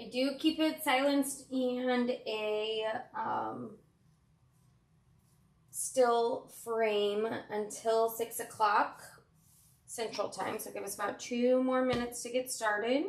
I do keep it silenced and a still frame until 6 o'clock Central Time. So give us about 2 more minutes to get started.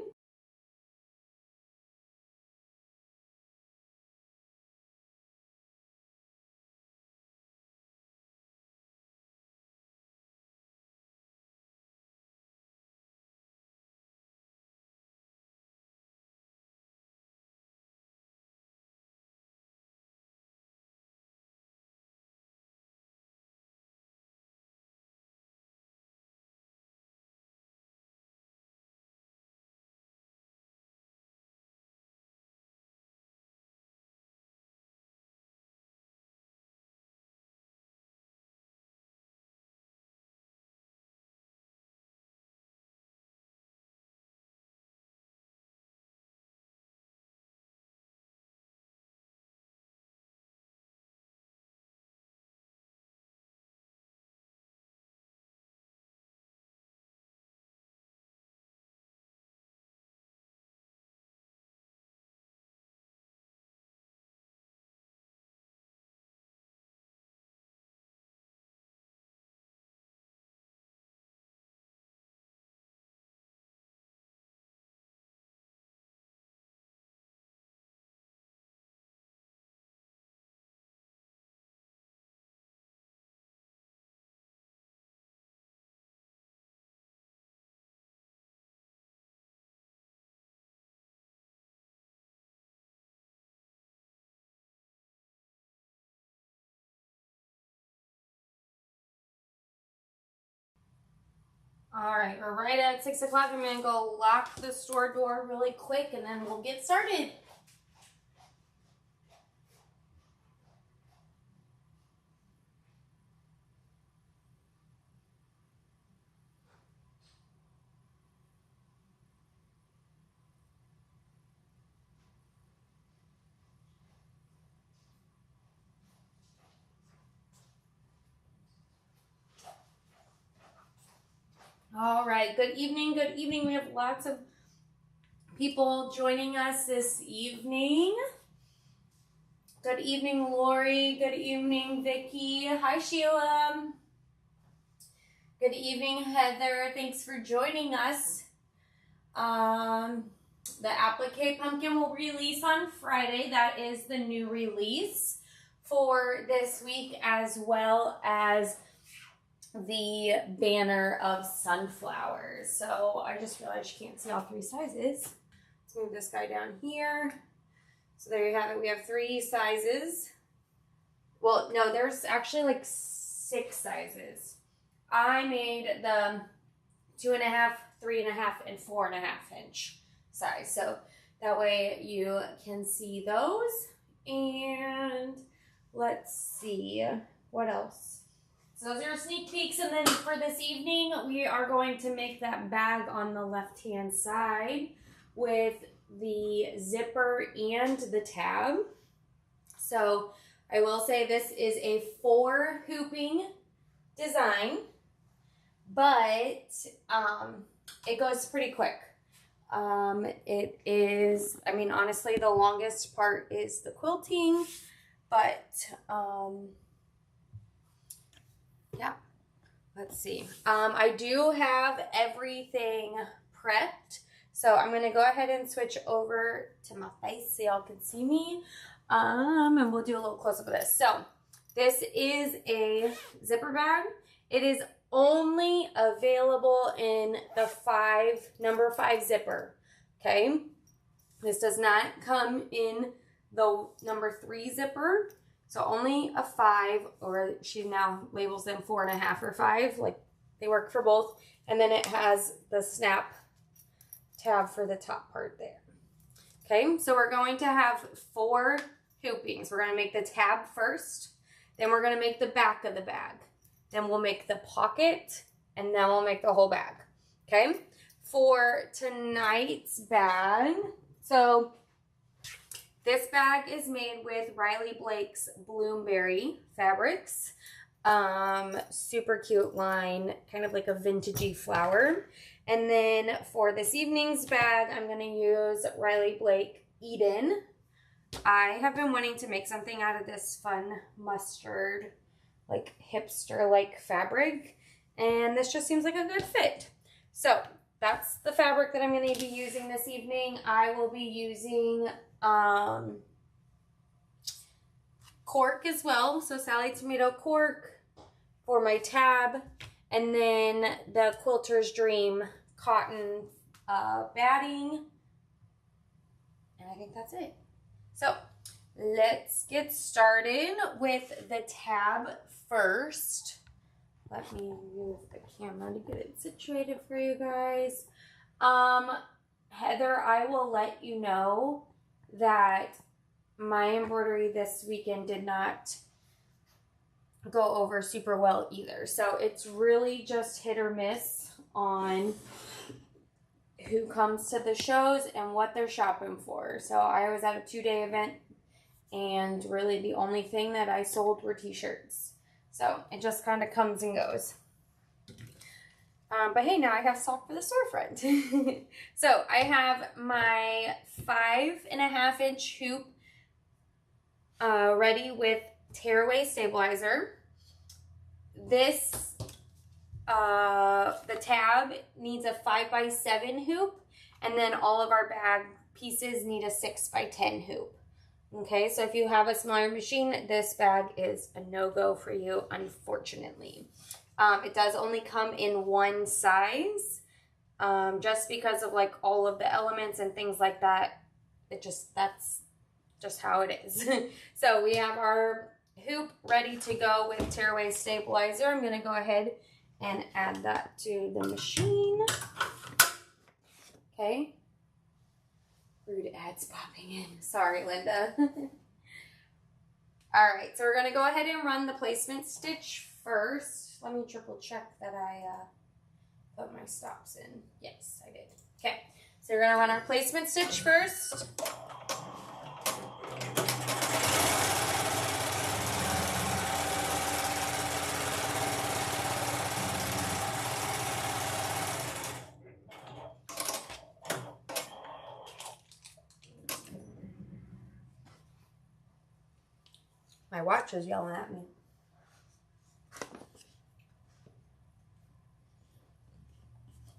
All right, we're right at 6 o'clock. I'm gonna go lock the store door really quick and then we'll get started. All right, good evening, good evening. We have lots of people joining us this evening. Good evening, Lori. Good evening, Vicki. Hi, Sheila. Good evening, Heather. Thanks for joining us. The applique pumpkin will release on Friday. That is the new release for this week, as well as the banner of sunflowers. So I just realized you can't see all 3 sizes. Let's move this guy down here. So there you have it. We have 3 sizes. Well, no, there's actually like 6 sizes. I made the 2.5, 3.5, and 4.5 inch size. So that way you can see those. And let's see what else. So those are sneak peeks, and then for this evening, we are going to make that bag on the left-hand side with the zipper and the tab. So I will say this is a 4 hooping design, but it goes pretty quick. It is, I mean, honestly, the longest part is the quilting, but yeah, let's see. I do have everything prepped, so I'm going to go ahead and switch over to my face so y'all can see me, and we'll do a little close-up of this. So this is a zipper bag. It is only available in the number 5 zipper, okay? This does not come in the number 3 zipper. So only a 5, or she now labels them 4.5 or 5, like they work for both. And then it has the snap tab for the top part there. Okay, so we're going to have 4 hoopings. We're going to make the tab first, then we're going to make the back of the bag, then we'll make the pocket, and then we'll make the whole bag. Okay, for tonight's bag, so this bag is made with Riley Blake's Bloomberry fabrics. Super cute line, kind of like a vintagey flower. And then for this evening's bag, I'm going to use Riley Blake Eden. I have been wanting to make something out of this fun mustard, like hipster-like fabric, and this just seems like a good fit. So that's the fabric that I'm going to be using this evening. I will be using cork as well, so Sally Tomato cork for my tab, and then the Quilter's Dream cotton batting, and I think that's it. So let's get started with the tab first. Let me move the camera to get it situated for you guys. Heather, I will let you know that my embroidery this weekend did not go over super well either. So it's really just hit or miss on who comes to the shows and what they're shopping for. So I was at a 2-day event, and really the only thing that I sold were t-shirts. So it just kind of comes and goes. But hey, now I have stock for the storefront. So I have my 5.5-inch hoop ready with tearaway stabilizer. This the tab needs a 5x7 hoop, and then all of our bag pieces need a 6x10 hoop. Okay, so if you have a smaller machine, this bag is a no-go for you, unfortunately. It does only come in one size, just because of like all of the elements and things like that. That's just how it is. So we have our hoop ready to go with tearaway stabilizer. I'm going to go ahead and add that to the machine. Okay. Rude ads popping in. Sorry, Linda. All right, so we're going to go ahead and run the placement stitch first. Let me triple check that I put my stops in. Yes, I did. Okay, so we're going to run our placement stitch first. My watch is yelling at me.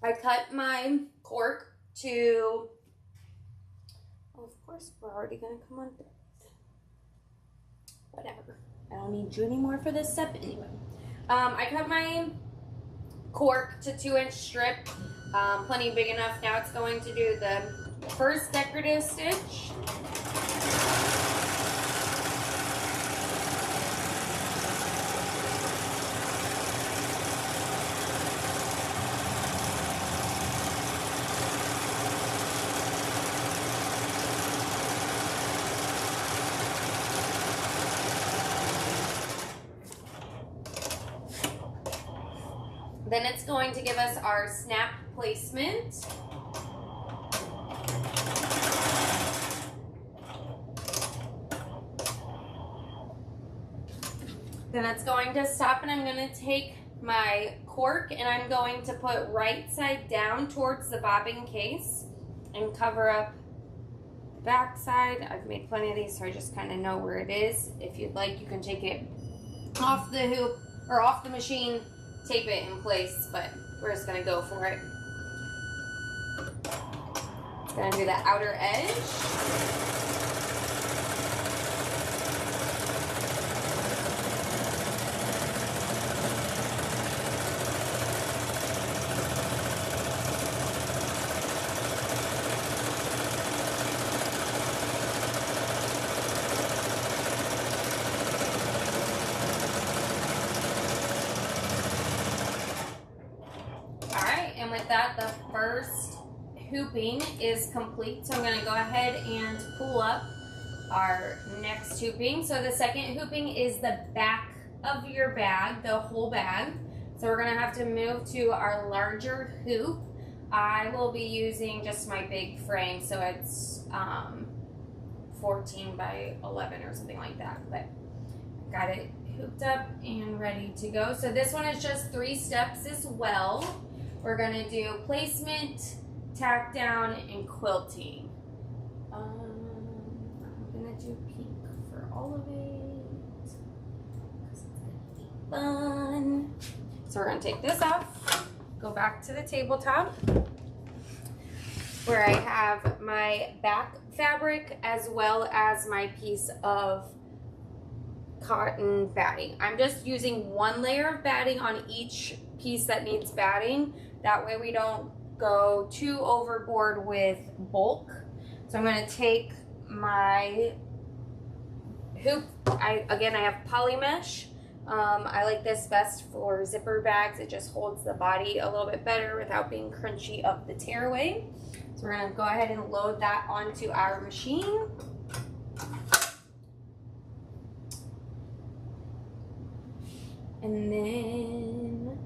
I cut my cork to, oh, of course, we're already going to come on. Whatever. I don't need you anymore for this step anyway. I cut my cork to 2-inch strip, plenty big enough. Now it's going to do the first decorative stitch. Then it's going to give us our snap placement. Then it's going to stop, and I'm going to take my cork and I'm going to put right side down towards the bobbin case and cover up the back side. I've made plenty of these, so I just kind of know where it is. If you'd like, you can take it off the hoop or off the machine, tape it in place, but we're just gonna go for it. It's gonna do the outer edge. That the first hooping is complete, so I'm going to go ahead and pull up our next hooping. So the second hooping is the back of your bag, the whole bag. So we're going to have to move to our larger hoop. I will be using just my big frame, so it's 14 by 11 or something like that, but got it hooked up and ready to go. So this one is just 3 steps as well. We're gonna do placement, tack down, and quilting. I'm gonna do pink for all of it because it's gonna be fun. So we're gonna take this off, go back to the tabletop where I have my back fabric as well as my piece of cotton batting. I'm just using 1 layer of batting on each piece that needs batting. That way we don't go too overboard with bulk. So I'm going to take my hoop. Again, I have poly mesh. I like this best for zipper bags. It just holds the body a little bit better without being crunchy of the tearaway. So we're going to go ahead and load that onto our machine. And then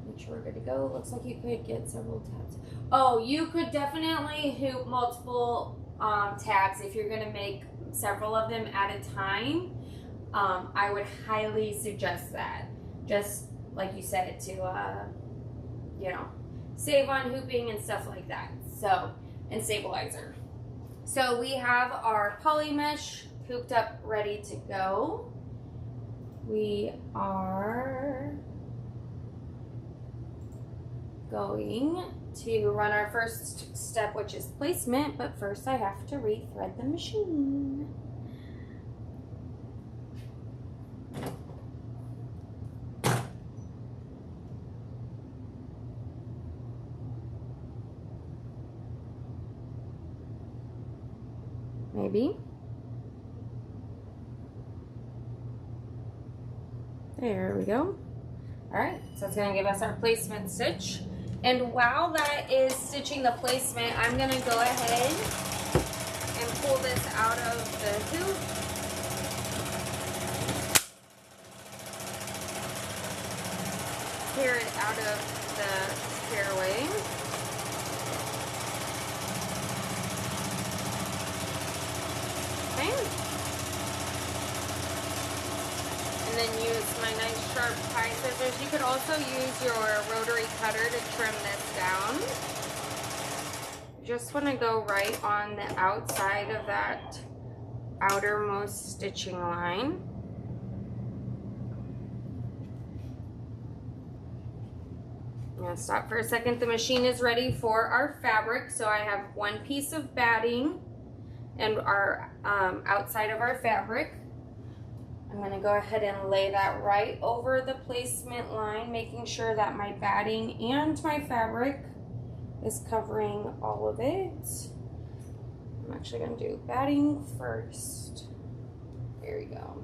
make sure we're good to go. Looks like you could get several tabs. Oh, you could definitely hoop multiple tabs if you're going to make several of them at a time. I would highly suggest that. Just like you said, to you know, save on hooping and stuff like that. So, and stabilizer. So we have our poly mesh hooped up, ready to go. We are going to run our first step, which is placement, but first I have to rethread the machine. Maybe. There we go. All right, so it's gonna give us our placement stitch. And while that is stitching the placement, I'm gonna go ahead and pull this out of the hoop. Tear it out of the tearaway. And then use my nice sharp pie scissors. You could also use your rotary cutter to trim this down. Just want to go right on the outside of that outermost stitching line. I'm going to stop for a second. The machine is ready for our fabric. So I have 1 piece of batting and our outside of our fabric. I'm going to go ahead and lay that right over the placement line, making sure that my batting and my fabric is covering all of it. I'm actually going to do batting first. There we go.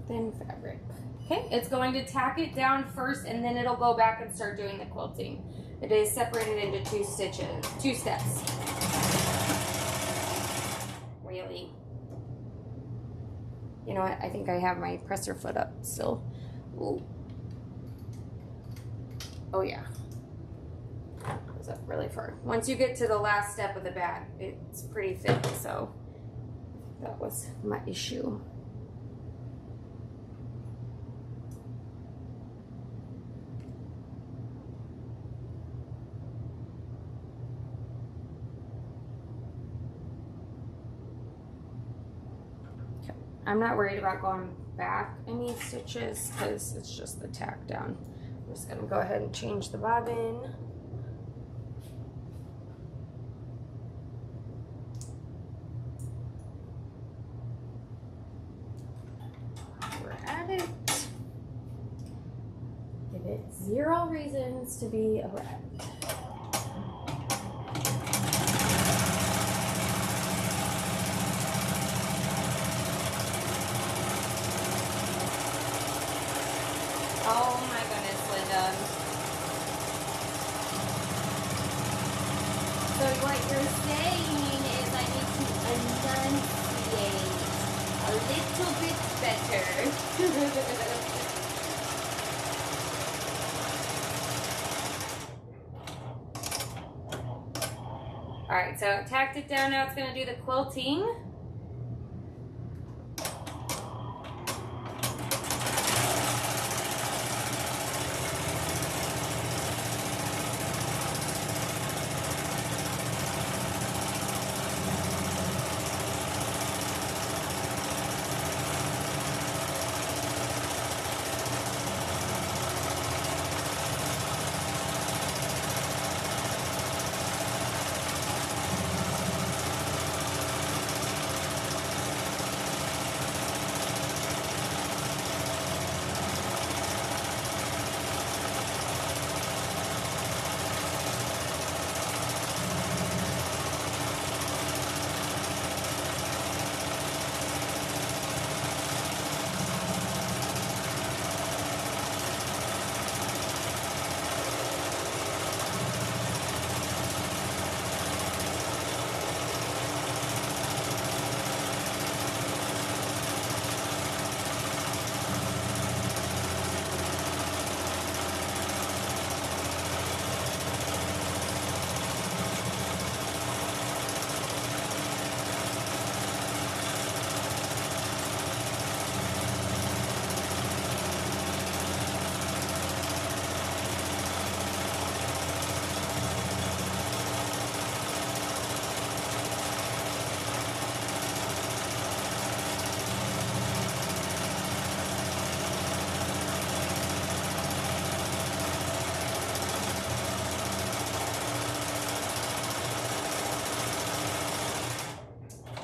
Then fabric. Okay, it's going to tack it down first and then it'll go back and start doing the quilting. It is separated into 2 steps. Really. You know what? I think I have my presser foot up still. Ooh. Oh yeah. Goes up really far. Once you get to the last step of the bag, it's pretty thick, so that was my issue. I'm not worried about going back any stitches because it's just the tack down. I'm just going to go ahead and change the bobbin. We're at it. Give it 0 reasons to be a rat. Oh my goodness, Linda. So what you're saying is I need to enunciate a little bit better. right, so I've tacked it down. Now it's going to do the quilting.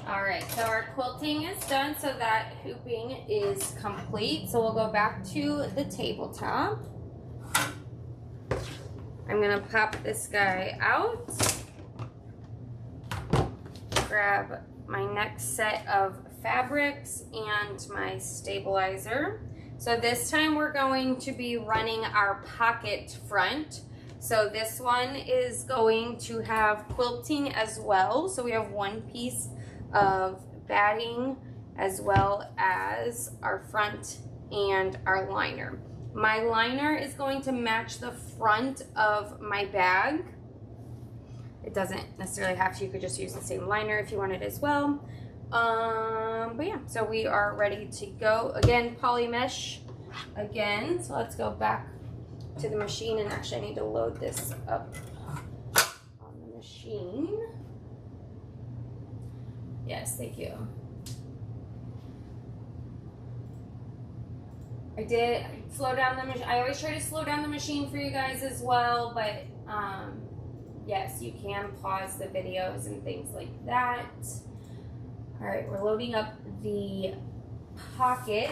Alright, so our quilting is done, so that hooping is complete. So we'll go back to the tabletop. I'm going to pop this guy out. Grab my next set of fabrics and my stabilizer. So this time we're going to be running our pocket front. So this one is going to have quilting as well. So we have one piece of batting as well as our front and our liner. My liner is going to match the front of my bag. It doesn't necessarily have to. You could just use the same liner if you wanted as well. But yeah, so we are ready to go. Again, poly mesh again. So let's go back to the machine, and actually I need to load this up on the machine. Yes, thank you. I did slow down the machine. I always try to slow down the machine for you guys as well, but yes, you can pause the videos and things like that. All right, we're loading up the pocket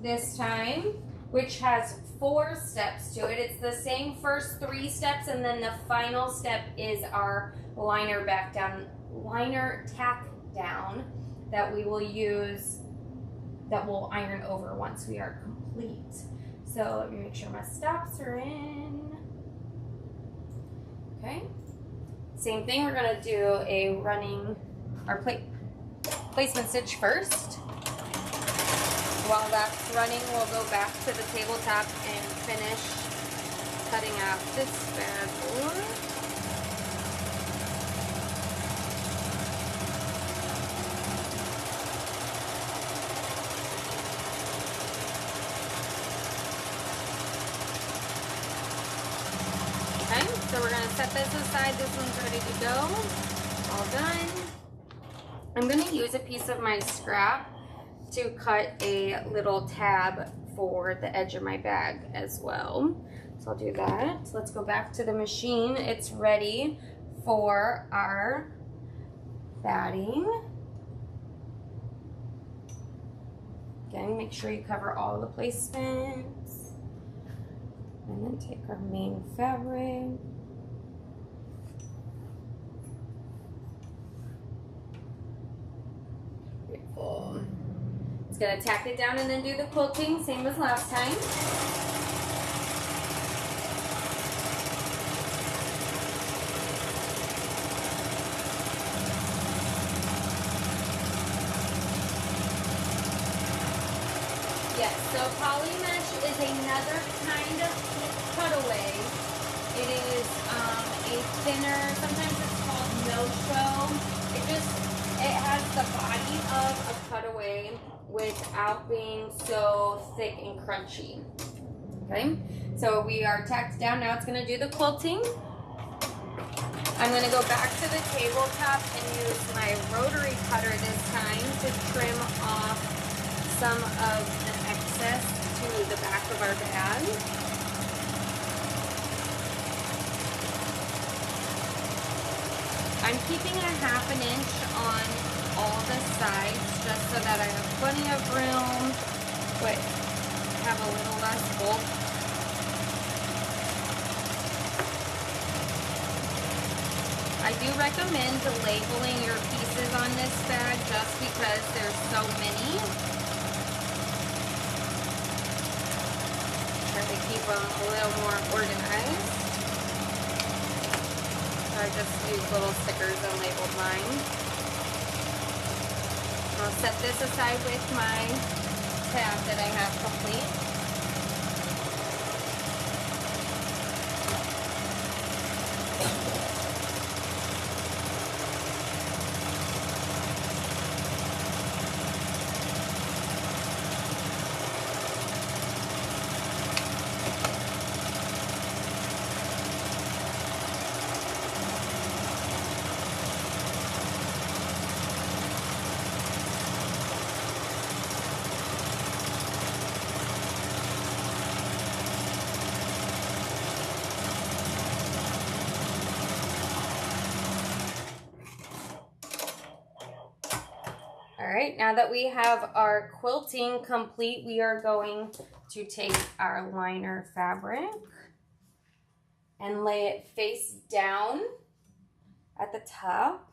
this time, which has 4 steps to it. It's the same first 3 steps, and then the final step is our liner tack down that we will use, that we'll iron over once we are complete. So let me make sure my stops are in. Okay. Same thing, we're gonna do a running, our placement stitch first. While that's running, we'll go back to the tabletop and finish cutting out this bad boy. Okay, so we're gonna set this aside. This one's ready to go. All done. I'm gonna use a piece of my scrap to cut a little tab for the edge of my bag as well. So I'll do that. So let's go back to the machine. It's ready for our batting. Again, make sure you cover all the placements. And then take our main fabric. Beautiful. It's gonna tack it down and then do the quilting, same as last time. Yes, so poly mesh is another kind of cutaway. It is a thinner, sometimes it's called no-show. It has the body of a cutaway without being so thick and crunchy. Okay, so we are tacked down. Now it's going to do the quilting. I'm going to go back to the tabletop and use my rotary cutter this time to trim off some of the excess to the back of our bag. I'm keeping a 1/2 inch on all the sides just so that I have plenty of room, but have a little less bulk. I do recommend labeling your pieces on this bag just because there's so many. Try to keep them a little more organized. So I just use little stickers and labeled mine. I'll set this aside with my tab that I have complete. Alright, now that we have our quilting complete, we are going to take our liner fabric and lay it face down at the top.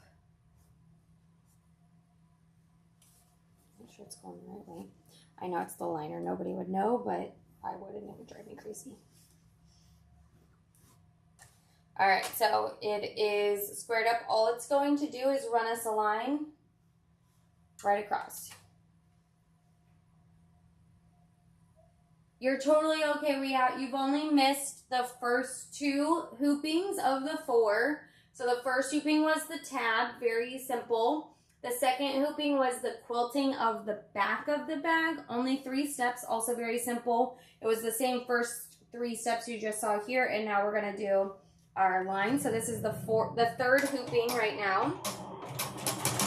Make sure it's going the right way. I know it's the liner, nobody would know, but I would and it would drive me crazy. Alright, so it is squared up. All it's going to do is run us a line right across. You're totally okay. You've only missed the first 2 hoopings of the 4. So the first hooping was the tab, very simple. The second hooping was the quilting of the back of the bag, only 3 steps, also very simple. It was the same first 3 steps you just saw here, and now we're gonna do our line. So this is the 3rd hooping right now.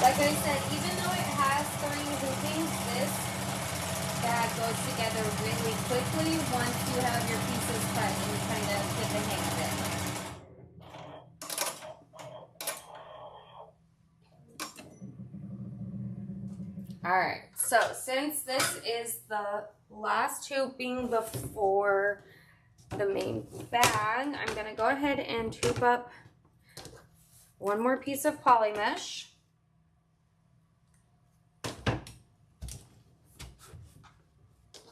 Like I said, even though it has 3 hoopings, this bag goes together really quickly once you have your pieces cut and you kind of get the hang of it. Alright, so since this is the last hooping before the main bag, I'm going to go ahead and hoop up one more piece of poly mesh.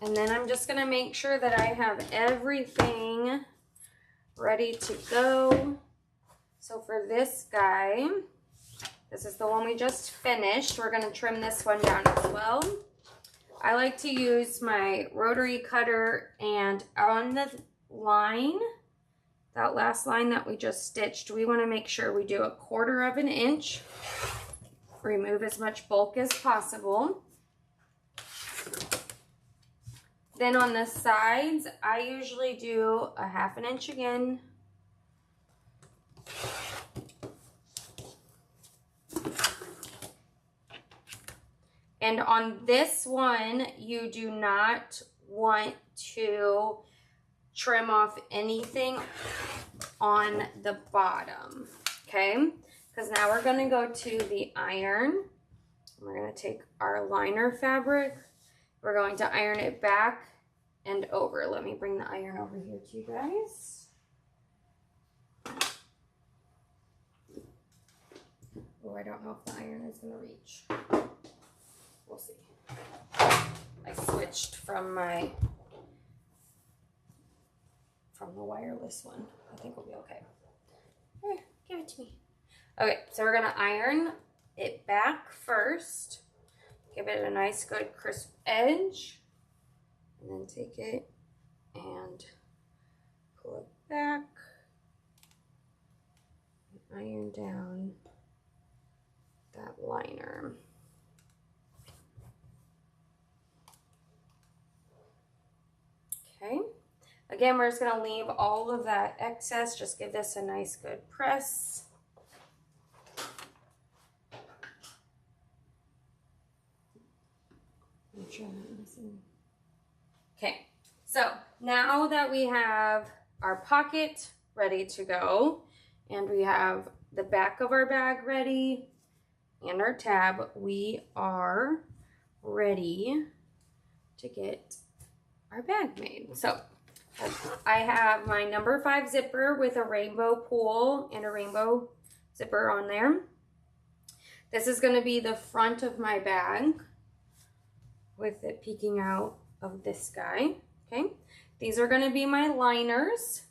And then I'm just going to make sure that I have everything ready to go. So for this guy, this is the one we just finished. We're going to trim this one down as well. I like to use my rotary cutter, and on the line, that last line that we just stitched, we want to make sure we do 1/4 inch. Remove as much bulk as possible. Then on the sides, I usually do 1/2 inch again. And on this one, you do not want to trim off anything on the bottom, okay? Because now we're going to go to the iron. We're going to take our liner fabric. We're going to iron it back and over. Let me bring the iron over here to you guys. Oh, I don't know if the iron is going to reach. We'll see. I switched from the wireless one. I think we'll be okay. Here, give it to me. Okay, so we're going to iron it back first. Give it a nice, good, crisp edge. And then take it and pull it back. And iron down that liner. Okay. Again, we're just going to leave all of that excess. Just give this a nice good press. Okay, so now that we have our pocket ready to go, and we have the back of our bag ready, and our tab, we are ready to get our bag made. So I have my number 5 zipper with a rainbow pull and a rainbow zipper on there. This is going to be the front of my bag with it peeking out of this guy. Okay, these are going to be my liners,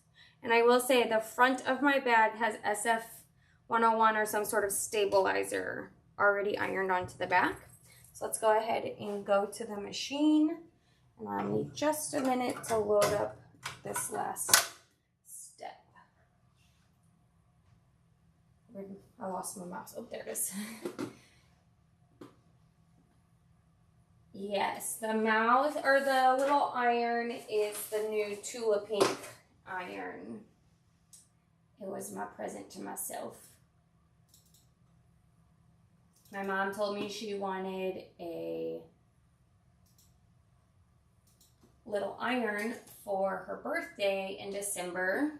and I will say the front of my bag has SF 101 or some sort of stabilizer already ironed onto the back. So let's go ahead and go to the machine, and I'll need just a minute to load up this last step. I lost my mouse. Oh, there it is. Yes, the mouse or the little iron is the new Tula Pink iron. It was my present to myself. My mom told me she wanted a little iron for her birthday in December.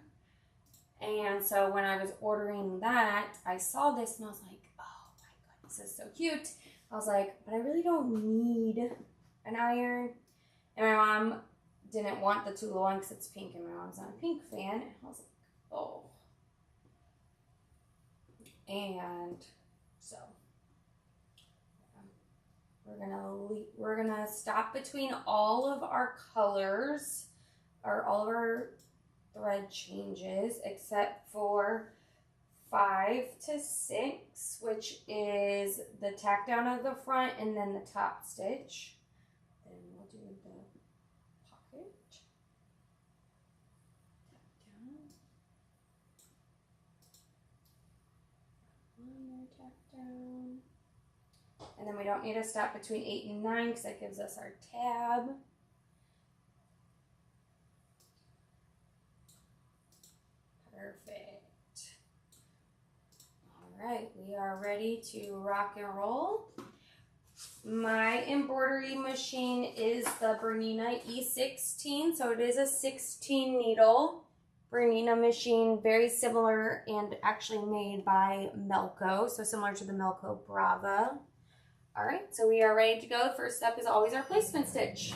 And so when I was ordering that, I saw this and I was like, oh my goodness, this is so cute. I was like, but I really don't need an iron. And my mom didn't want the Tula one because it's pink and my mom's not a pink fan. And I was like, oh. And so we're gonna stop between all of our colors or all of our thread changes except for 5 to 6, which is the tack down of the front and then the top stitch. Then we'll do the pocket. Tack down. And then we don't need to stop between 8 and 9 because that gives us our tab. Perfect. All right, we are ready to rock and roll. My embroidery machine is the Bernina E16, so it is a 16 needle Bernina machine, very similar and actually made by Melco, so similar to the Melco Brava. All right, so we are ready to go. The first step is always our placement stitch.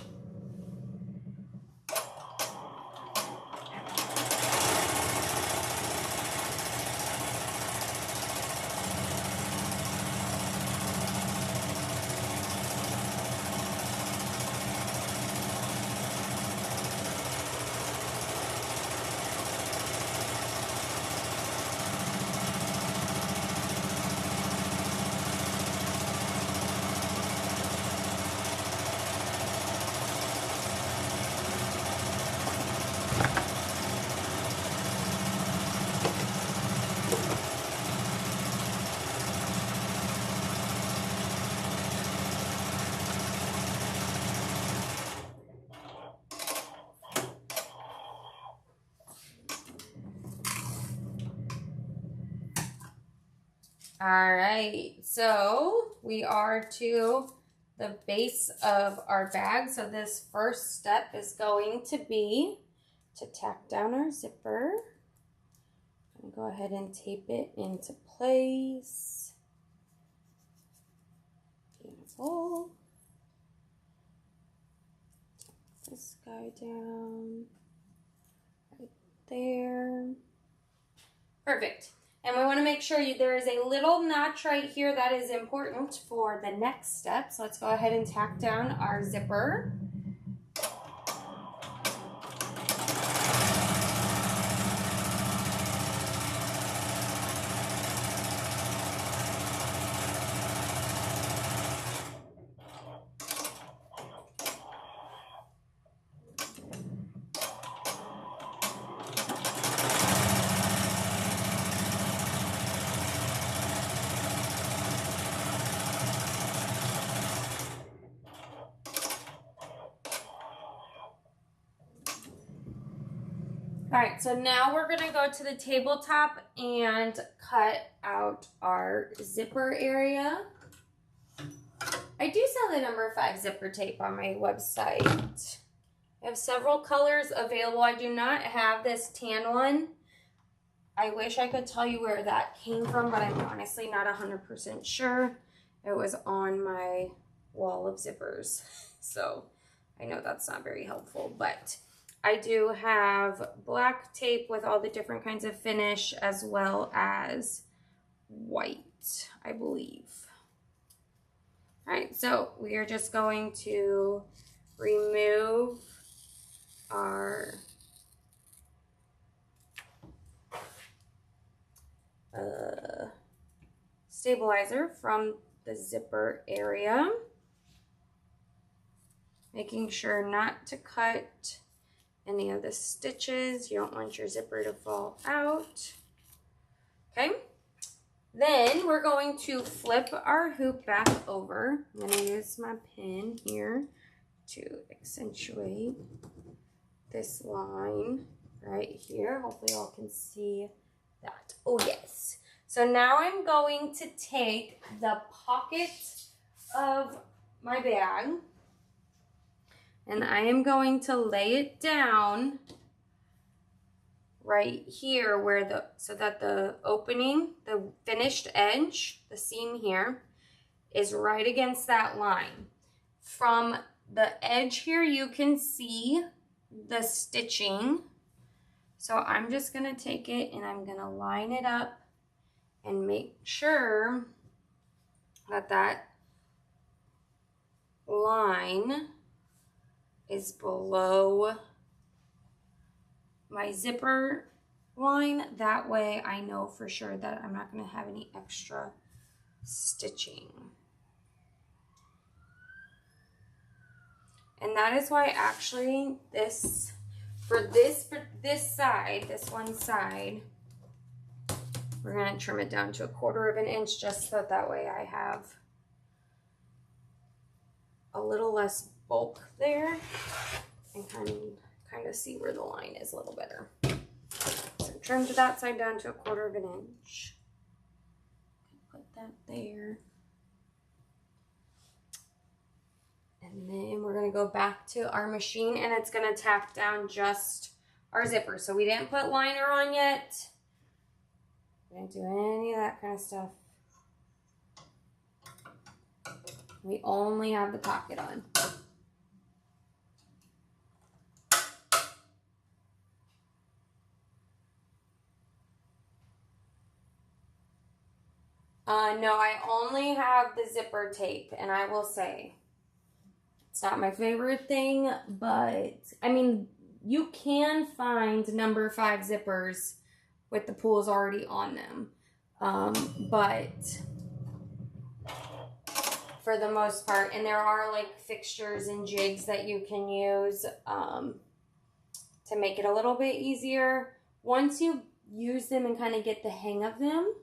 All right, so we are to the base of our bag. So this first step is going to be to tack down our zipper. I'm gonna go ahead and tape it into place. Beautiful. This guy down right there. Perfect. And we want to make sure there is a little notch right here that is important for the next step. So let's go ahead and tack down our zipper. All right, so now we're gonna go to the tabletop and cut out our zipper area. I do sell the number 5 zipper tape on my website. I have several colors available. I do not have this tan one. I wish I could tell you where that came from, but I'm honestly not 100% sure. It was on my wall of zippers, so I know that's not very helpful, but I do have black tape with all the different kinds of finish as well as white, I believe. All right, so we are just going to remove our stabilizer from the zipper area, making sure not to cut any of the stitches. You don't want your zipper to fall out. Okay, then we're going to flip our hoop back over. I'm going to use my pin here to accentuate this line right here. Hopefully y'all can see that. Oh yes. So now I'm going to take the pocket of my bag and I am going to lay it down right here where so that the opening, the finished edge, the seam here, is right against that line. From the edge here, you can see the stitching. So I'm just gonna take it and I'm gonna line it up and make sure that that line is below my zipper line. That way I know for sure that I'm not going to have any extra stitching. And that is why actually this side, this one side, we're going to trim it down to 1/4 of an inch just so that way I have a little less bulk there and kind of see where the line is a little better. So trimmed that side down to 1/4 of an inch. Put that there. And then we're gonna go back to our machine and it's gonna tack down just our zipper. So we didn't put liner on yet. We didn't do any of that kind of stuff. We only have the pocket on. No, I only have the zipper tape, and I will say it's not my favorite thing, but I mean, you can find number 5 zippers with the pulls already on them, but for the most part, and there are like fixtures and jigs that you can use to make it a little bit easier. Once you use them and kind of get the hang of them,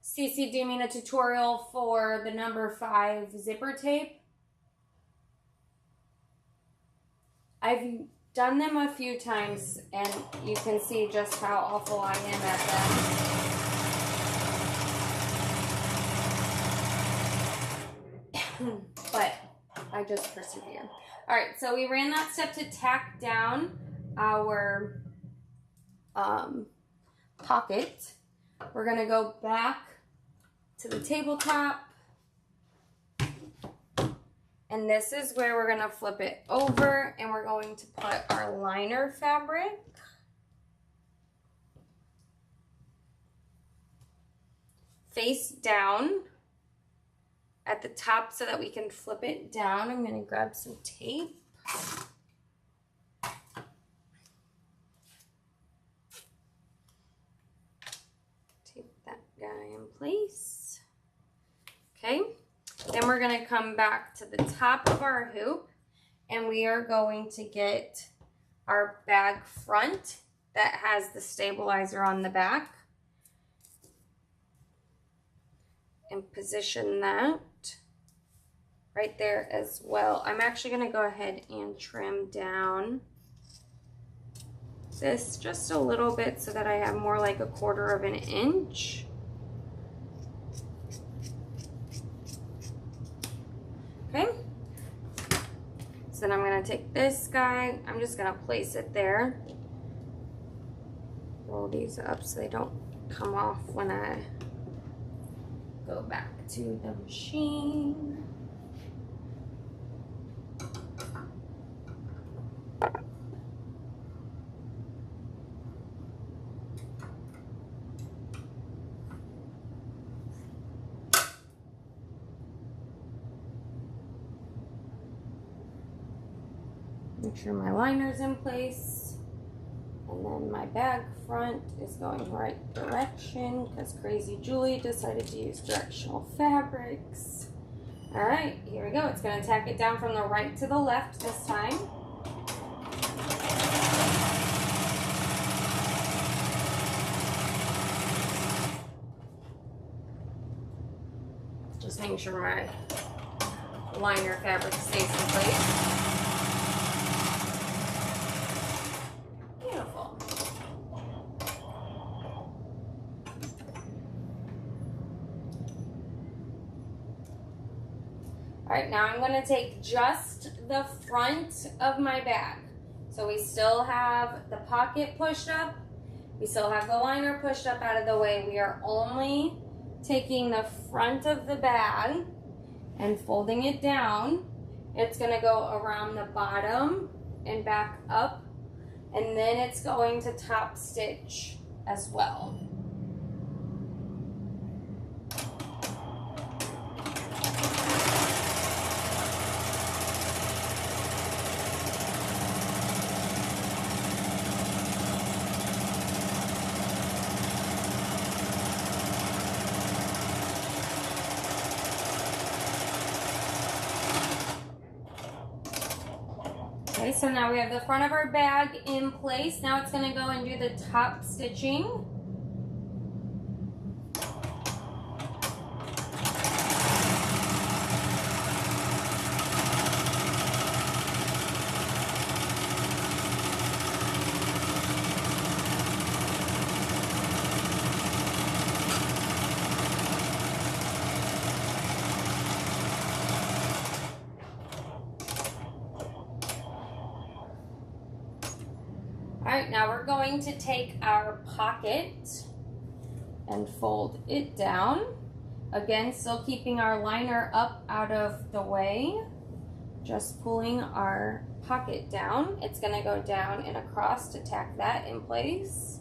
Cece, do you mean a tutorial for the number 5 zipper tape? I've done them a few times and you can see just how awful I am at them. But I just persevere. All right, so we ran that step to tack down our pocket. We're gonna go back to the tabletop, and this is where we're gonna flip it over and we're going to put our liner fabric face down at the top so that we can flip it down. I'm gonna grab some tape. Tape that guy in place. Okay, then we're gonna come back to the top of our hoop and we are going to get our bag front that has the stabilizer on the back. and position that right there as well. I'm actually going to go ahead and trim down this just a little bit so that I have more like 1/4 of an inch. Okay. So then I'm going to take this guy, I'm just going to place it there. Roll these up so they don't come off when I go back to the machine. Make sure my liner's in place, and then my bag front is going the right direction because Crazy Julie decided to use directional fabrics. All right, here we go. It's going to tack it down from the right to the left this time. Just making sure my liner fabric stays in place. All right, now I'm going to take just the front of my bag. So we still have the pocket pushed up. We still have the liner pushed up out of the way. We are only taking the front of the bag and folding it down. It's going to go around the bottom and back up. And then it's going to top stitch as well. Okay, so now we have the front of our bag in place. Now it's going to go and do the top stitching. All right, now we're going to take our pocket and fold it down. Again, still keeping our liner up out of the way. Just pulling our pocket down. It's going to go down and across to tack that in place.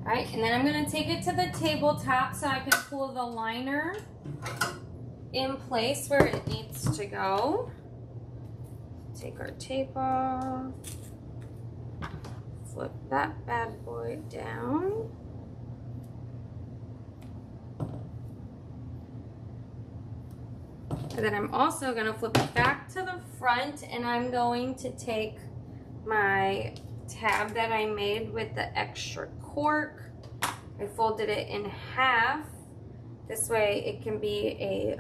All right, and then I'm going to take it to the tabletop so I can pull the liner in place where it needs to go. Take our tape off, flip that bad boy down. And then I'm also going to flip it back to the front, and I'm going to take my tab that I made with the extra cork. I folded it in half. This way it can be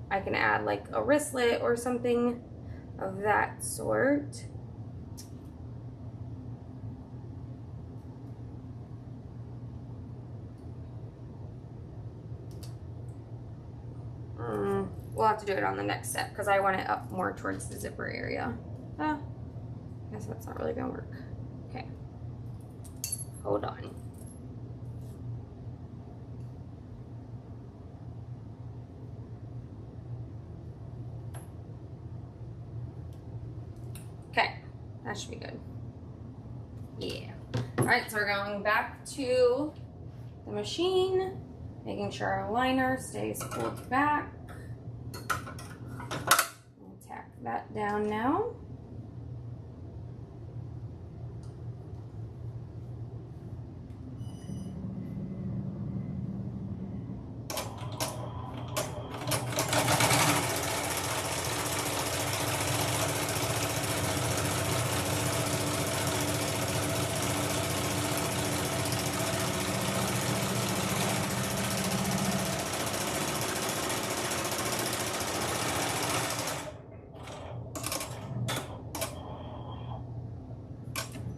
I can add like a wristlet or something of that sort. We'll have to do it on the next step because I want it up more towards the zipper area. I guess that's not really gonna work. Okay, hold on. Okay, that should be good. Yeah. All right, so we're going back to the machine, making sure our liner stays pulled back. that down now.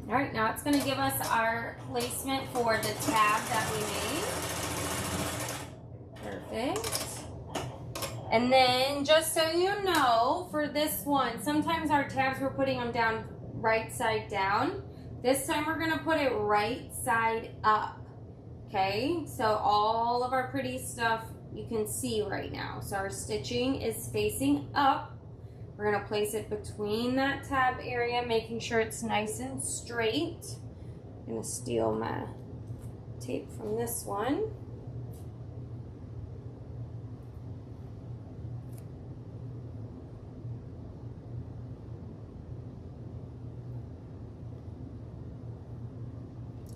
All right, now it's going to give us our placement for the tab that we made. Perfect. And then just so you know, for this one, sometimes our tabs we're putting them down right side down. This time we're going to put it right side up. Okay, so all of our pretty stuff you can see right now. So our stitching is facing up. We're going to place it between that tab area, making sure it's nice and straight. I'm going to steal my tape from this one.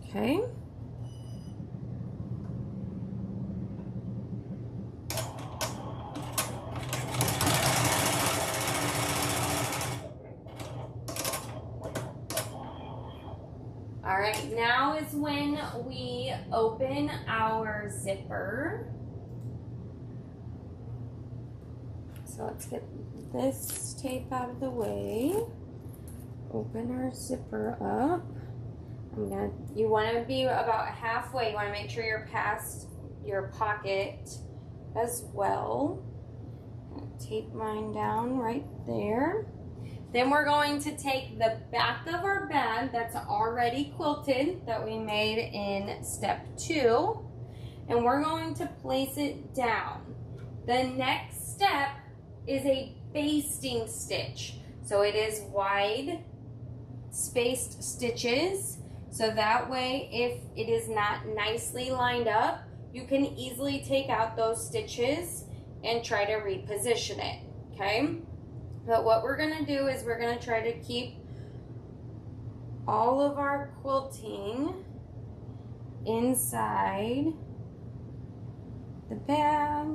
Okay. All right, now is when we open our zipper. So let's get this tape out of the way. Open our zipper up. You want to be about halfway. You want to make sure you're past your pocket as well. Tape mine down right there. Then we're going to take the back of our bag that's already quilted that we made in step 2, and we're going to place it down. The next step is a basting stitch. So it is wide spaced stitches. So that way, if it is not nicely lined up, you can easily take out those stitches and try to reposition it, okay? But what we're gonna do is we're gonna try to keep all of our quilting inside the bag.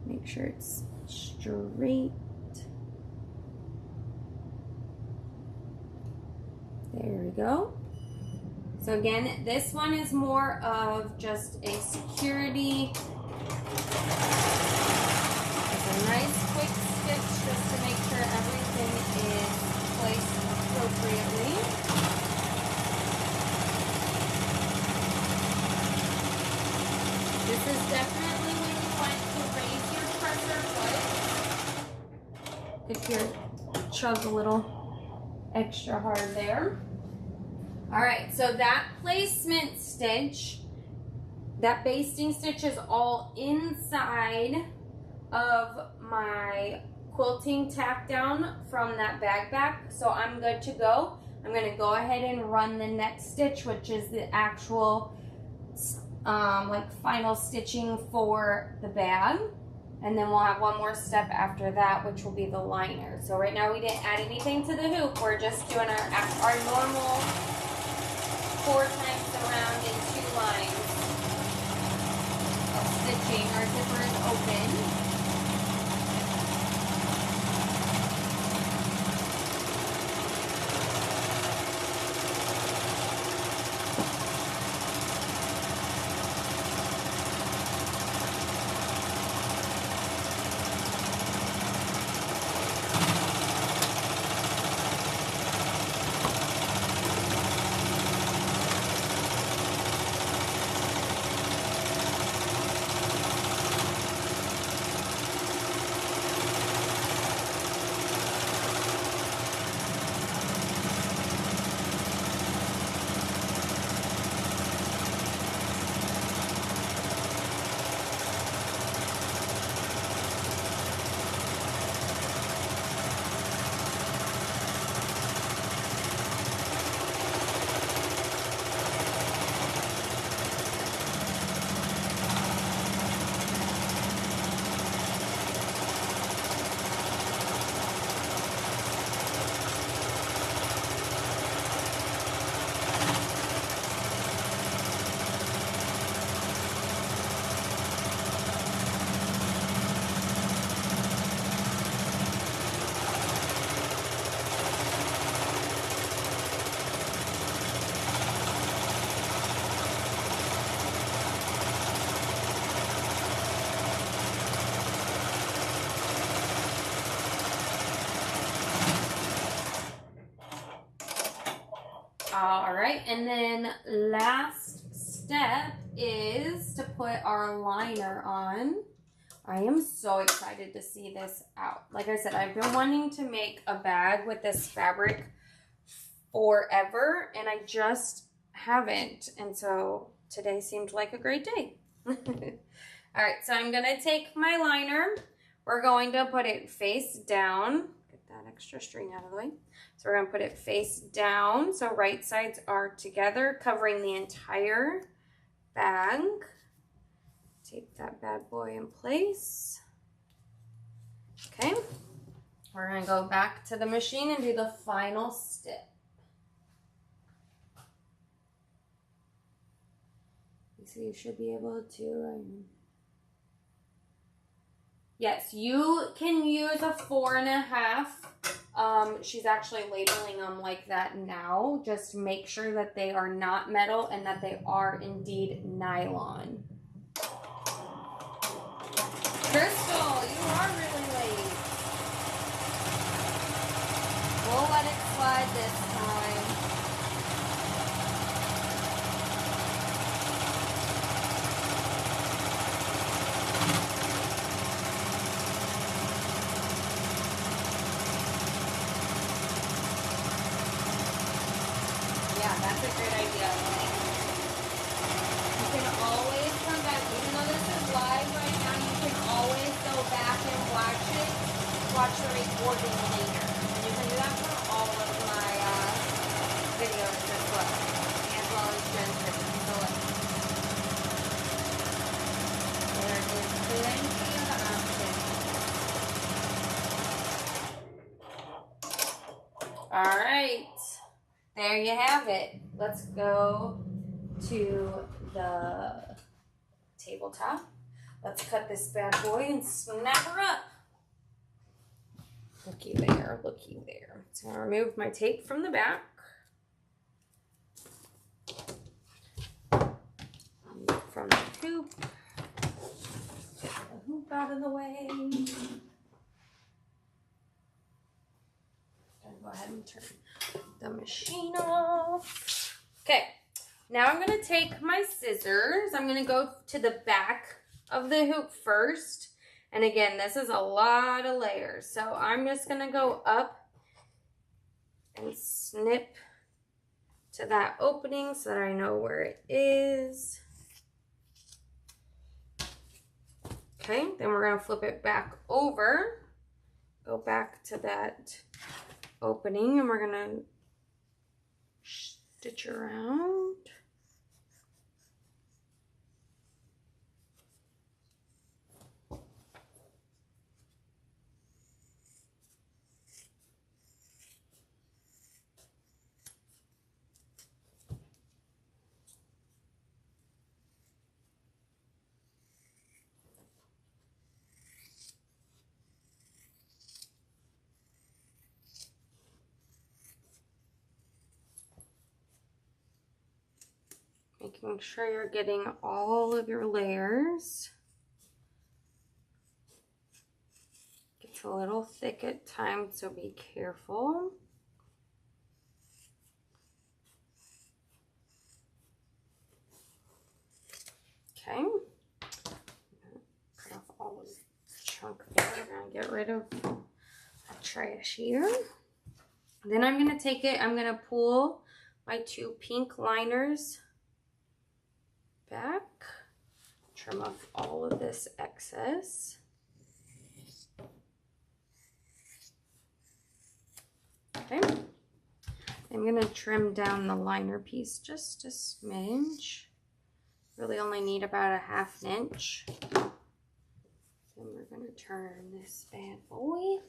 Make sure it's straight. There we go. So again, this one is more of just a security. It's a nice quick stitch just to make sure everything is placed appropriately. This is definitely when you want to raise your presser foot. If you're chug a little extra hard there. All right, so that placement stitch, that basting stitch is all inside of my quilting tack down from that bag back. So I'm good to go. I'm gonna go ahead and run the next stitch, which is the actual like final stitching for the bag. And then we'll have one more step after that, which will be the liner. So right now we didn't add anything to the hoop. We're just doing our normal 4 times around in 2 lines of stitching. Our zipper is open. right, and then last step is to put our liner on. I am so excited to see this out. Like I said, I've been wanting to make a bag with this fabric forever, and I just haven't. And so today seemed like a great day. All right, so I'm gonna take my liner. We're going to put it face down. Get that extra string out of the way. So we're gonna put it face down, so right sides are together, covering the entire bag. Tape that bad boy in place. Okay, we're gonna go back to the machine and do the final step. So you should be able to, yes, you can use a 4.5. She's actually labeling them like that now. Just make sure that they are not metal and that they are indeed nylon. Crystal, you are really late. We'll let it slide this time. Yeah, that's a great idea. You can always come back, even though this is live right now, you can always go back and watch it, watch the recording later. And you can do that for all of my videos as well as transcriptions. So there is plenty of options. All right. There you have it. Let's go to the tabletop. Let's cut this bad boy and snap her up. Looky there, looky there. So I'll remove my tape from the back. From the hoop. Get the hoop out of the way. Go ahead and turn the machine off. Okay, now I'm going to take my scissors. I'm going to go to the back of the hoop first. And again, this is a lot of layers. So I'm just going to go up and snip to that opening so that I know where it is. Okay, then we're going to flip it back over. Go back to that opening and we're gonna stitch around. Making sure you're getting all of your layers. Gets a little thick at times, so be careful. Okay. Cut off all of the chunk there. We're gonna get rid of the trash here. Then I'm gonna take it, I'm gonna pull my two pink liners back, trim off all of this excess. Okay, I'm going to trim down the liner piece just a smidge. Really only need about a 1/2 inch. Then we're going to turn this bad boy.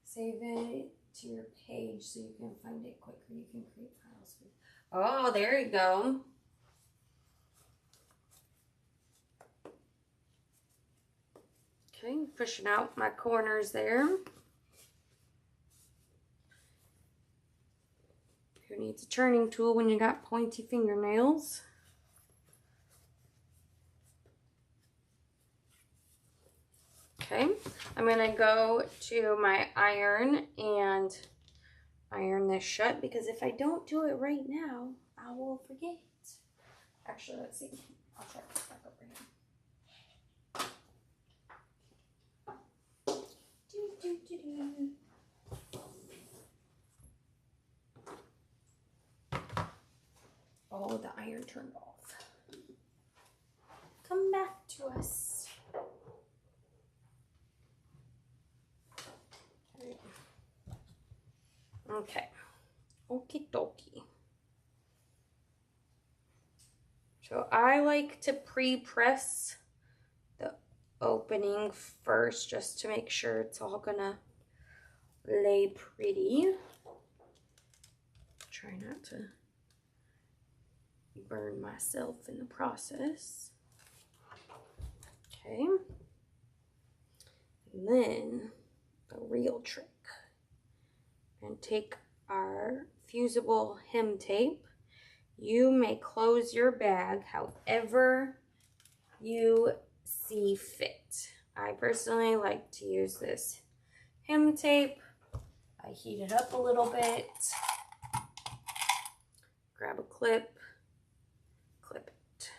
Save it to your page so you can find it quicker. You can create files with. Oh, there you go. Okay, pushing out my corners there. Who needs a turning tool when you got pointy fingernails? I'm gonna go to my iron and iron this shut, because if I don't do it right now, I will forget. Actually, let's see. I'll try this back over here. Oh, the iron turned off. Come back to us. Okay. Okie dokie. So I like to pre-press the opening first just to make sure it's all gonna lay pretty. Try not to burn myself in the process. Okay. And then the real trick. And take our fusible hem tape. You may close your bag however you see fit. I personally like to use this hem tape. I heat it up a little bit. Grab a clip, clip it.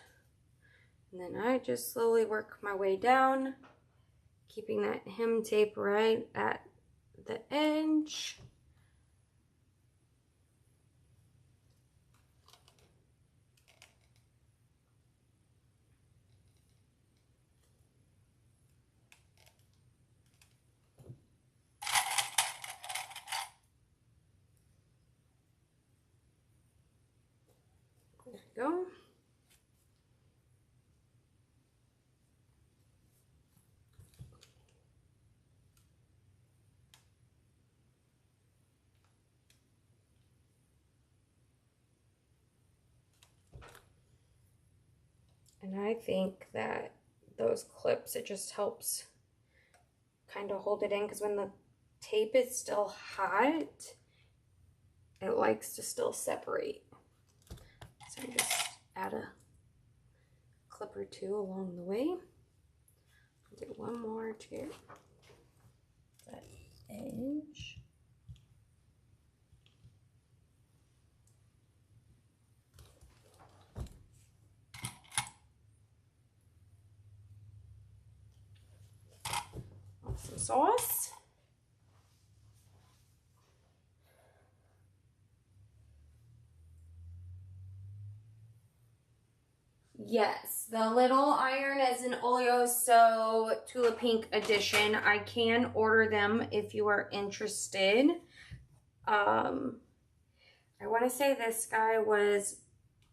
And then I just slowly work my way down, keeping that hem tape right at the edge. There we go. And I think that those clips, it just helps kind of hold it in, because when the tape is still hot, it likes to still separate. So I just add a clip or two along the way. Do one more to that edge. Some sauce. Yes, the little iron is an Oleoso Tula Pink edition. I can order them if you are interested. I want to say this guy was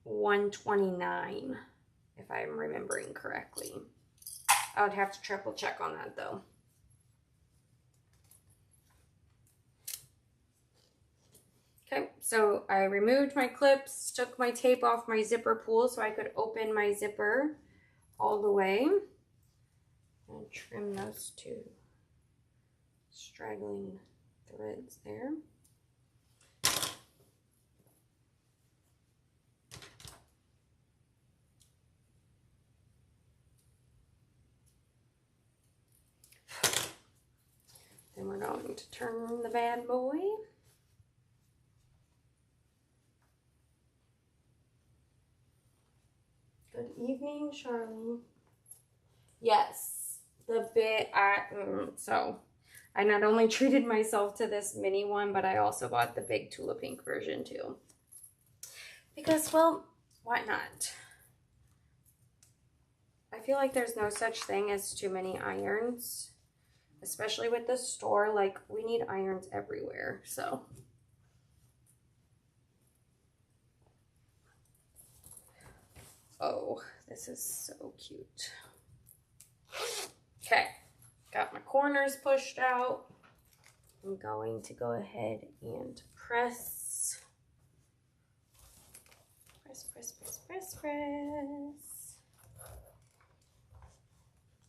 $129, if I'm remembering correctly. I would have to triple check on that though. Okay, so I removed my clips, took my tape off my zipper pull so I could open my zipper all the way. And trim those two straggling threads there. Then we're going to turn the bad boy. Good evening, Charlie. Yes, the bit so I not only treated myself to this mini one, but I also bought the big Tula Pink version too. Because, well, why not? I feel like there's no such thing as too many irons, especially with the store. Like, we need irons everywhere, so. Oh, this is so cute. Okay, got my corners pushed out. I'm going to go ahead and press. Press.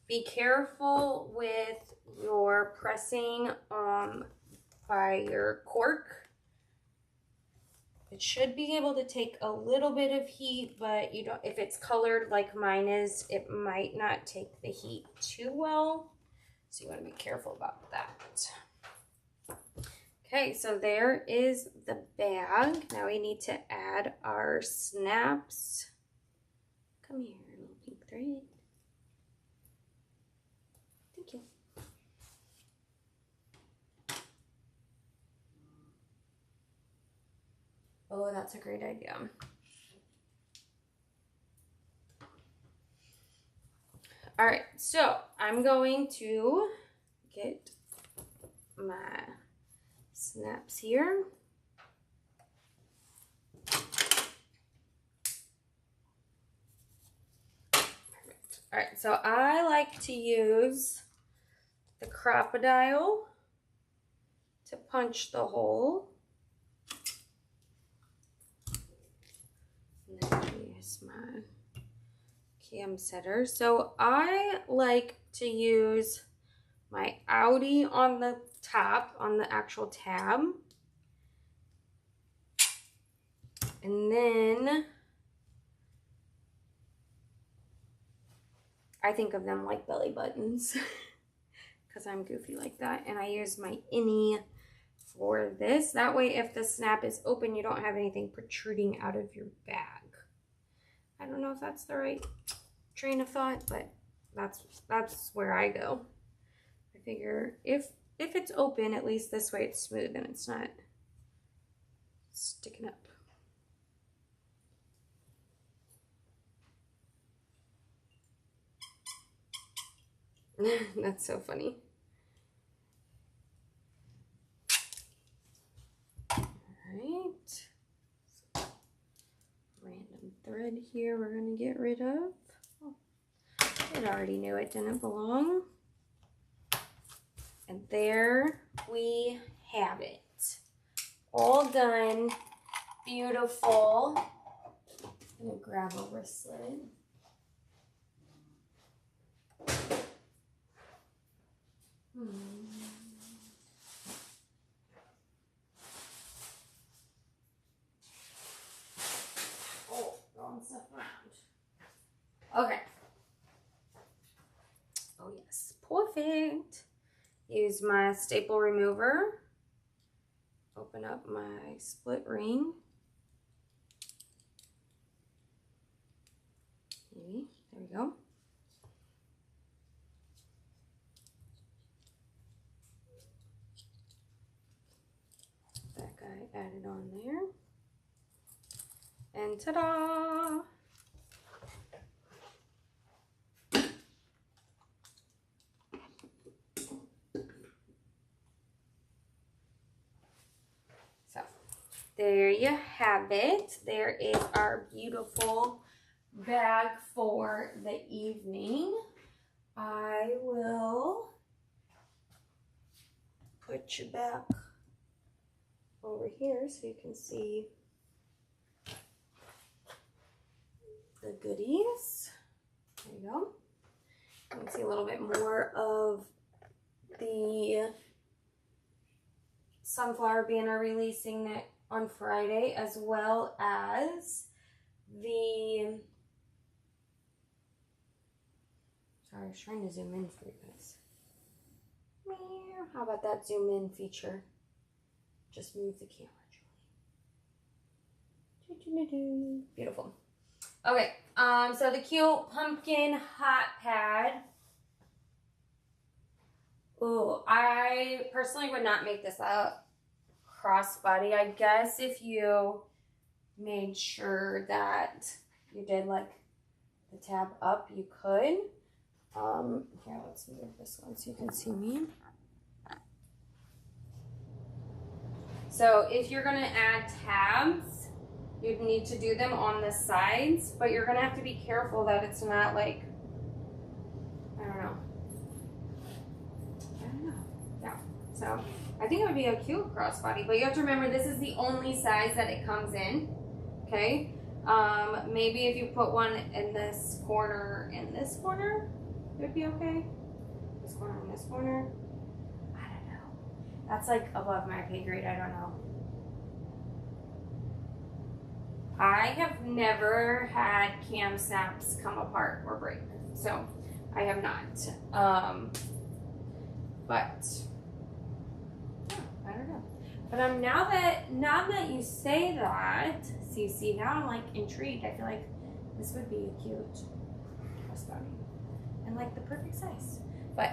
Be careful with your pressing by your cork. It should be able to take a little bit of heat, but you don't, if it's colored like mine is, it might not take the heat too well. So you want to be careful about that. Okay, so there is the bag. Now we need to add our snaps. Come here, little pink thread. Thank you. Oh, that's a great idea. All right, so I'm going to get my snaps here. Perfect. All right, so I like to use the crocodile to punch the hole. And then use my cam setter. So I like to use my outie on the top, on the actual tab. And then I think of them like belly buttons because I'm goofy like that. And I use my innie for this. That way if the snap is open, you don't have anything protruding out of your bag. I don't know if that's the right train of thought, but that's where I go. I figure if it's open, at least this way it's smooth and it's not sticking up. That's so funny. All right. Random thread here we're going to get rid of. Oh, it already knew it didn't belong. And there we have it. All done. Beautiful. I'm going to grab a wristlet. Oh, throwing stuff around. Okay. Oh yes, perfect. Use my staple remover. Open up my split ring. Maybe. There we go. That guy added on there. And ta-da! So, there you have it. There is our beautiful bag for the evening. I will put you back over here so you can see the goodies. There you go. You can see a little bit more of the sunflower banner releasing that on Friday, as well as the, sorry, I was trying to zoom in for you guys. How about that zoom in feature? Just move the camera, Julie. Beautiful. Okay, so the cute pumpkin hot pad. Ooh, I personally would not make this a crossbody. I guess if you made sure that you did like the tab up, you could. Here, let's move this one so you can see me. So if you're gonna add tabs, you'd need to do them on the sides, but you're gonna have to be careful that it's not like, I don't know. Yeah, so I think it would be a cute crossbody, but you have to remember this is the only size that it comes in, okay? Maybe if you put one in this corner and this corner, it would be okay. This corner and this corner. I don't know. That's like above my pay grade, I don't know. I have never had cam snaps come apart or break, so I have not. But I don't know. But now that you say that, see, now I'm like intrigued. I feel like this would be a cute crossbody and like the perfect size. But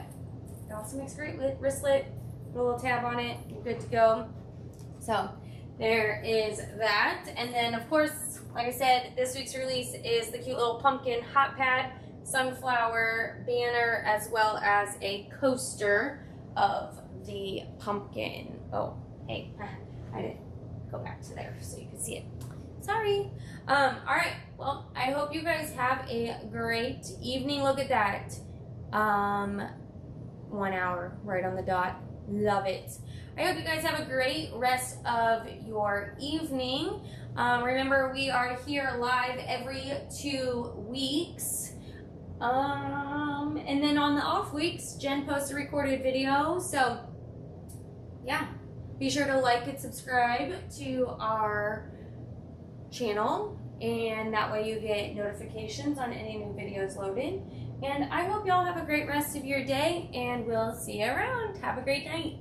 it also makes a great wristlet. Put a little tab on it. You're good to go. So there is that. And then of course, like I said, this week's release is the cute little pumpkin hot pad sunflower banner, as well as a coaster of the pumpkin. Oh, hey, I didn't go back to there so you can see it. Sorry. All right. Well, I hope you guys have a great evening. Look at that. 1 hour right on the dot. Love it. I hope you guys have a great rest of your evening. Remember, we are here live every 2 weeks. And then on the off weeks, Jen posts a recorded video. So, yeah. Be sure to like and subscribe to our channel, and that way you get notifications on any new videos loaded. And I hope y'all have a great rest of your day, and we'll see you around. Have a great night.